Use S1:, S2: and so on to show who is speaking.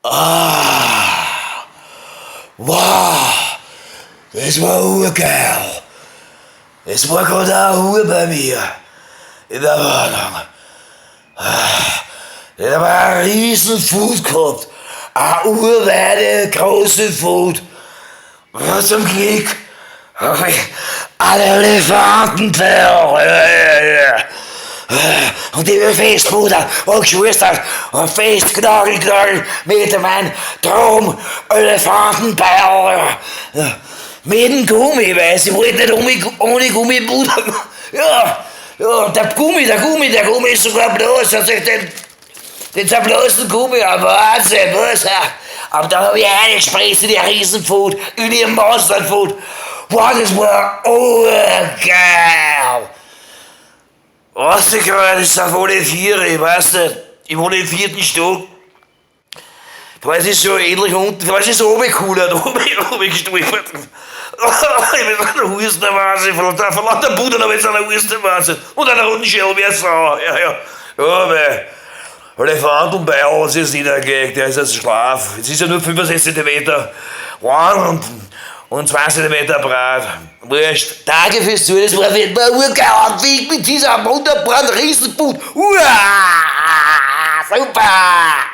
S1: Ah, wow, das war urgeil. Es war gerade eine Ruhe bei mir in der Wohnung. Da war ein riesen Food gehabt. Eine urweite, große Food. Und zum Glück habe ich einen Elefantenbär. Und die Festbude und geschwistert und festgenagelt mit meinem Traum-Elefantenbär. Mit dem Gummi, weil sie wollten nicht ohne Gummibude. Ja, der Gummi ist sogar bloß. Also den zerbloßten Gummi, aber Wahnsinn, was? Aber da habe ich eingespressen, die Riesenfood, in ihrem Monsterfood. Boah, das war geil. Weißt du, das ist auf alle Viere, ich weiß nicht. Ich wohne im 4. Stock. Vielleicht ist es so ähnlich unten, vielleicht ist es oben cooler, da oben gestolpert. Ich bin an der Hustenwase, von lauter Bude habe ich jetzt an der Hustenwase. Und an der roten Schelle wie eine Sau. Ja, weil Elefantenbär hat sich jetzt niedergelegt, der ist jetzt schlaf. Jetzt ist er nur 65 cm lang und 2 cm breit. Wurscht. Danke fürs Zuhören, das war auf jeden Fall ein urgeiler Weg mit dieser wunderbaren Riesenboot. Super!